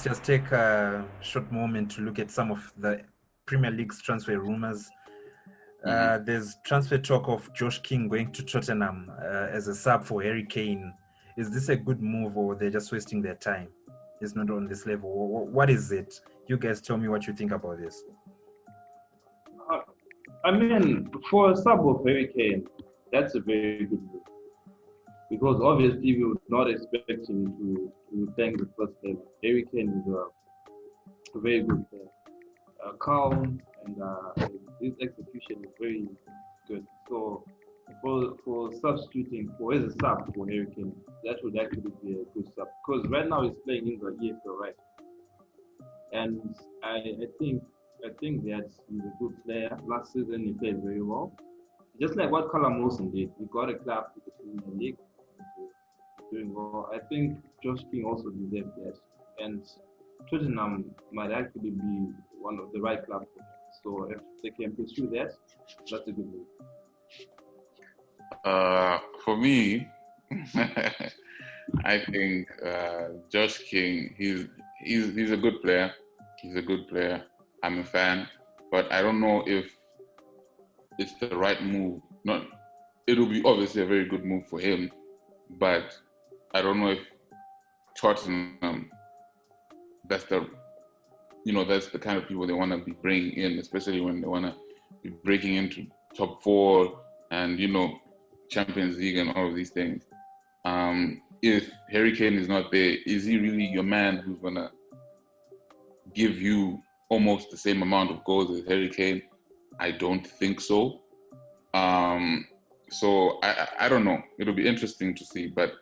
just take a short moment to look at some of the Premier League's transfer rumors. There's transfer talk of Josh King going to Tottenham as a sub for Harry Kane. Is this a good move, or they're just wasting their time? It's not on this level. What is it? You guys tell me what you think about this. I mean, for a sub of Harry Kane, that's a very good move. Because obviously we would not expect him to tank the first level. Harry Kane is a very good player. Calm and his execution is very good. So for substituting for as a sub for Harry Kane, that would actually be a good sub. Because right now he's playing in the EPL, right? And I think that he's a good player. Last season he played very well. Just like what Callum Wilson did, he got a club to the Premier League, doing well. I think Josh King also deserved that, and Tottenham might actually be one of the right clubs for him. So if they can pursue that, that's a good move. For me, I think Josh King. He's a good player. He's a good player. I'm a fan, but I don't know if it's the right move. It'll be obviously a very good move for him, but I don't know if Tottenham, that's the kind of people they want to be bringing in, especially when they want to be breaking into top four and, Champions League and all of these things. If Harry Kane is not there, is he really your man who's going to give you almost the same amount of goals as Harry Kane? I don't think so. So I don't know. It'll be interesting to see, but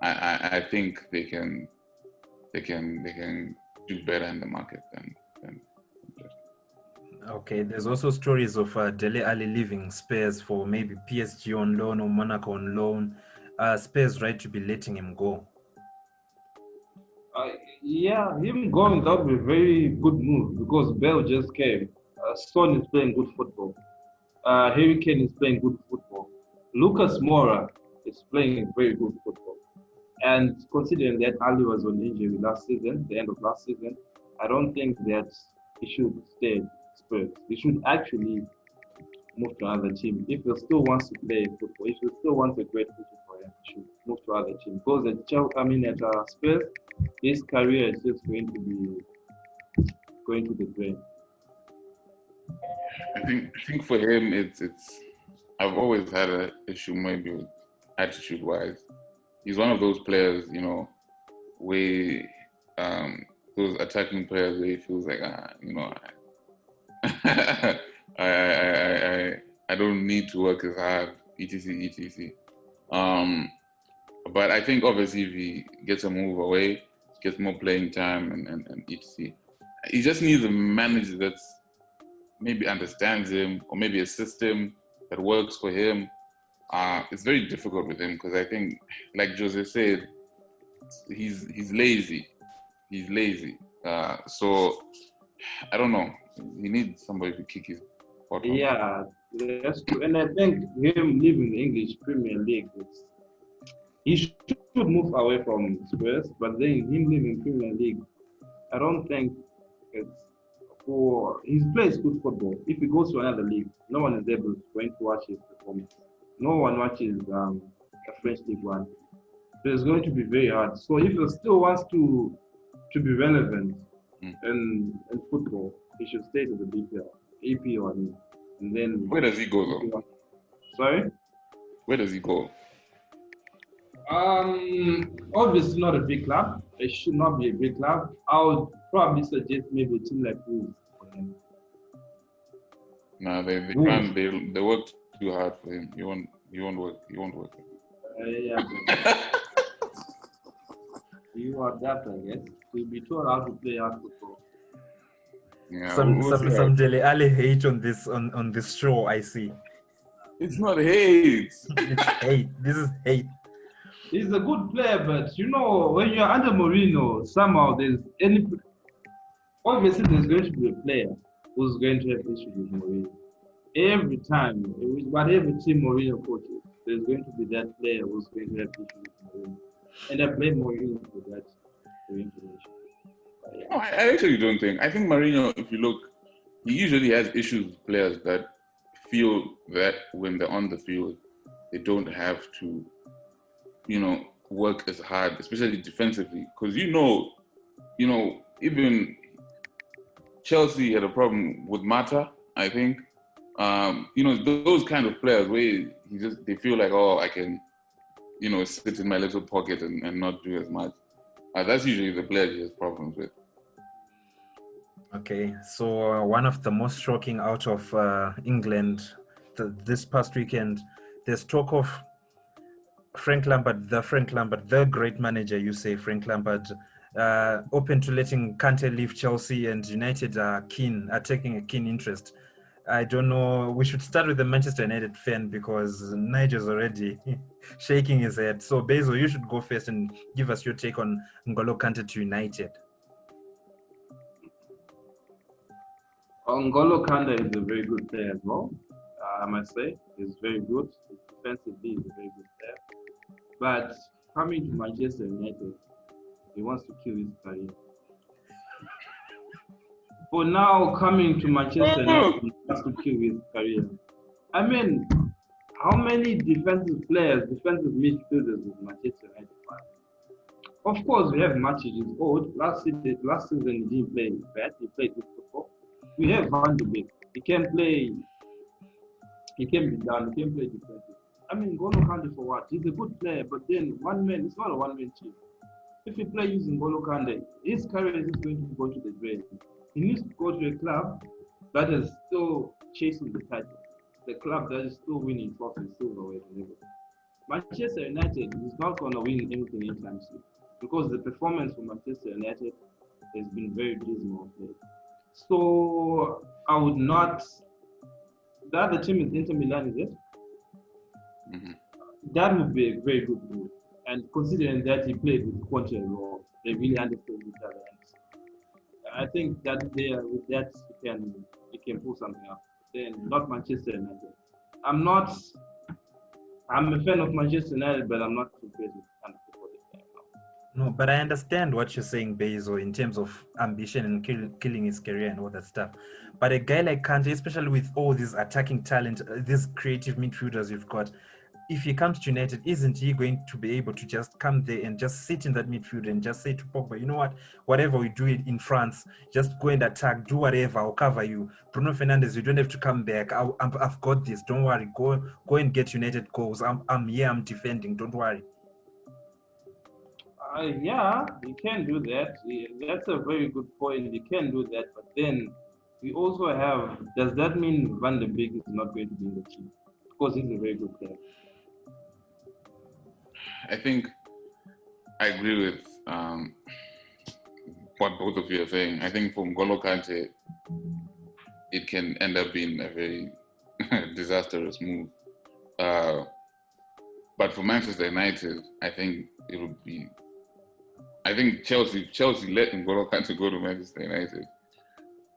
I think they can do better in the market than just. Okay, there's also stories of Dele Alli leaving Spurs for maybe PSG on loan or Monaco on loan. Spurs right to be letting him go. Yeah, him going, that would be a very good move because Bell just came. Son is playing good football. Harry Kane is playing good football. Lucas Moura is playing very good football. And considering that Ali was on injury last season, the end of last season, I don't think that he should stay at Spurs. He should actually move to another team. If he still wants to play football, if he still wants a great future for him, he should move to another team. Because at Spurs, his career is just going to the drain. I think for him, it's. I've always had an issue maybe with attitude-wise. He's one of those players, where those attacking players where he feels like, I don't need to work as hard, etc. But I think obviously if he gets a move away, gets more playing time and etc. He just needs a manager that's maybe understands him or maybe a system that works for him. It's very difficult with him because I think, like Jose said, he's lazy. He's lazy. So I don't know. He needs somebody to kick his butt. Yeah, that's true. And I think him leaving the English Premier League, he should move away from Spurs. But then him leaving Premier League, I don't think it's for. He plays good football. If he goes to another league, no one is going to watch his performance. No one watches a French League One. So it's going to be very hard. So if he still wants to be relevant in football, he should stay to the EPL, and then. Where does he go though? Sorry? Where does he go? Obviously not a big club. It should not be a big club. I would probably suggest maybe a team like Wolves for him. No, they can't. They work too hard for him. He won't work. Yeah. You are that, I guess. He'll be told how to play hard football. Yeah, some Dele Alli hate on this show. I see. It's not hate. It's hate. This is hate. He's a good player, but when you're under Mourinho, somehow obviously there's going to be a player who's going to have issues with Mourinho. Every time, whatever team Mourinho coaches, there's going to be that player who's going to have issues with Mourinho. And I blame Mourinho for that information. No, I actually don't think. I think Mourinho, if you look, he usually has issues with players that feel that when they're on the field, they don't have to, work as hard, especially defensively. Because even Chelsea had a problem with Mata, I think. Those kind of players where they feel like, oh, I can, sit in my little pocket and not do as much. That's usually the players he has problems with. Okay, so one of the most shocking out of England this past weekend, there's talk of Frank Lampard, the great manager, you say, Frank Lampard, open to letting Kante leave Chelsea, and United are taking a keen interest. I don't know. We should start with the Manchester United fan because Nigel's already shaking his head. So, Basil, you should go first and give us your take on N'Golo Kante to United. N'Golo Kante is a very good player as well. I must say, he's very good. Defensively, he's a very good player. But coming to Manchester United, he wants to kill his career. For now, coming to Manchester United, he wants to kill his career. I mean, how many defensive midfielders with Manchester United? Of course, we have matches. He's old. Last season, he didn't play bad. He played good football. We have Van de Beek. He can play. He can be down. He can play defensive. I mean, N'Golo Kante for what? He's a good player, but then one man. It's not a one-man team. If you play using N'Golo Kante, his career is going to go to the drain. He needs to go to a club that is still chasing the title. The club that is still winning trophies, silverware, and everything. Manchester United is not going to win anything anytime soon because the performance for Manchester United has been very dismal. So I would not. The other team is Inter Milan, is it? Mm-hmm. That would be a very good move. And considering that he played with Conte and Raw, they really understood each other. And I think that with that he can pull something up. Then not Manchester United. I'm a fan of Manchester United, but I'm not too crazy with kind of football they play now. No, but I understand what you're saying, Bezo, in terms of ambition and killing his career and all that stuff. But a guy like Kante, especially with all these attacking talent, these creative midfielders you've got, if he comes to United, isn't he going to be able to just come there and just sit in that midfield and just say to Pogba, you know what, whatever we do in France, just go and attack, do whatever, I'll cover you. Bruno Fernandes, you don't have to come back. I've got this. Don't worry. Go and get United goals. I'm here. I'm defending. Don't worry. Yeah, he can do that. That's a very good point. He can do that, but then we also have. Does that mean Van de Beek is not going to be in the team? Of course, he's a very good player. I think I agree with what both of you are saying. I think for N'Golo Kante, it can end up being a very disastrous move. But for Manchester United, I think it would be. I think Chelsea let N'Golo Kante go to Manchester United,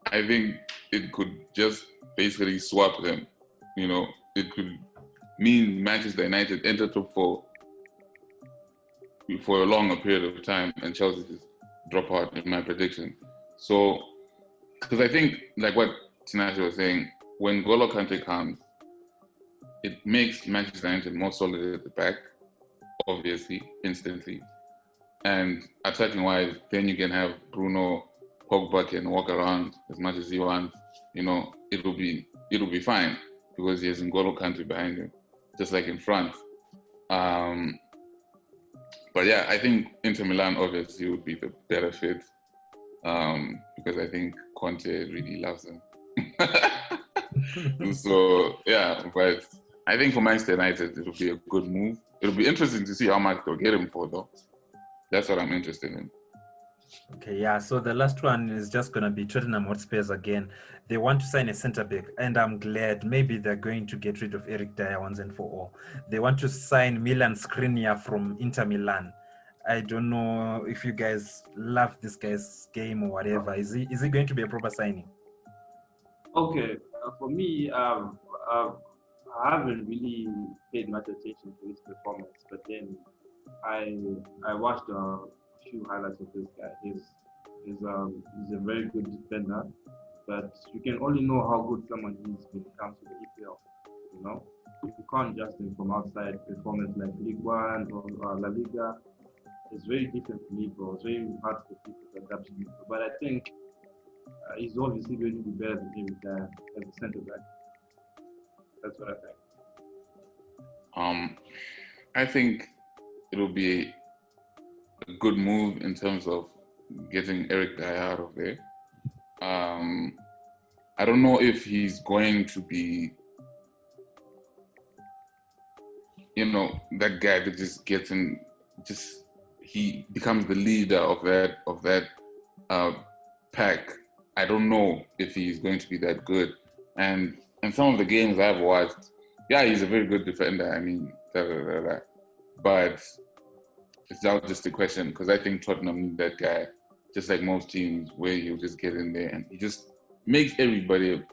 I think it could just basically swap them. It could mean Manchester United enter top 4 for a longer period of time and Chelsea just drop out in my prediction. So, because I think, like what Tinashe was saying, when N'Golo Kante comes, it makes Manchester United more solid at the back, obviously, instantly. And attacking-wise, then you can have Bruno, Pogba can walk around as much as he wants. It'll be fine because he has N'Golo Kante behind him, just like in France. But yeah, I think Inter Milan obviously would be the better fit because I think Conte really loves him. So yeah, but I think for Manchester United, it'll be a good move. It'll be interesting to see how much they'll get him for, though. That's what I'm interested in. Okay, yeah. So the last one is just going to be Tottenham Hotspurs again. They want to sign a centre back, and I'm glad maybe they're going to get rid of Eric Dyer once and for all. They want to sign Milan Skriniar from Inter Milan. I don't know if you guys love this guy's game or whatever. Is he going to be a proper signing? Okay, for me, I haven't really paid much attention to his performance, but then I watched a few highlights of this guy. is a very good defender, but you can only know how good someone is when it comes to the EPL. You know, you can't judge them from outside performance like League One or La Liga. It's very different from EPL. It's very hard for people to adapt to EPL. But I think he's obviously going to be better than David Dyer as a centre back. That's what I think. I think it'll be a good move in terms of getting Eric Dyer out of there. I don't know if he's going to be, that guy that just gets in, he becomes the leader of that pack. I don't know if he's going to be that good. And in some of the games I've watched, yeah, he's a very good defender. I mean, but it's now just a question, because I think Tottenham need that guy, just like most teams, where he'll just get in there and he just makes everybody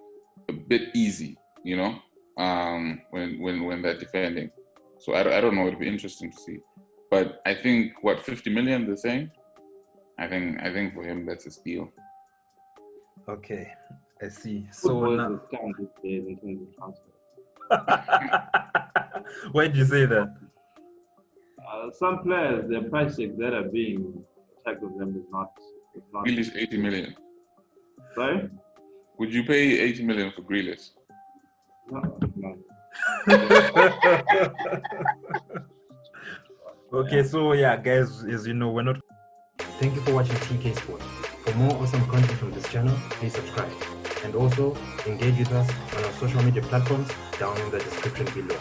a bit easy, when they're defending. So I don't know. It'll be interesting to see. But I think 50 million they're saying. I think for him that's a steal. Okay, I see. Football So is a scam these days in terms of transfer. why did you say that? Some players, their price tag that are being tagged on them is not. Grealish 80 million. Sorry? Would you pay 80 million for Grealish? No. Okay, so yeah, guys, as you know, we're not. Thank you for watching TK Sports. For more awesome content from this channel, please subscribe. And also engage with us on our social media platforms down in the description below.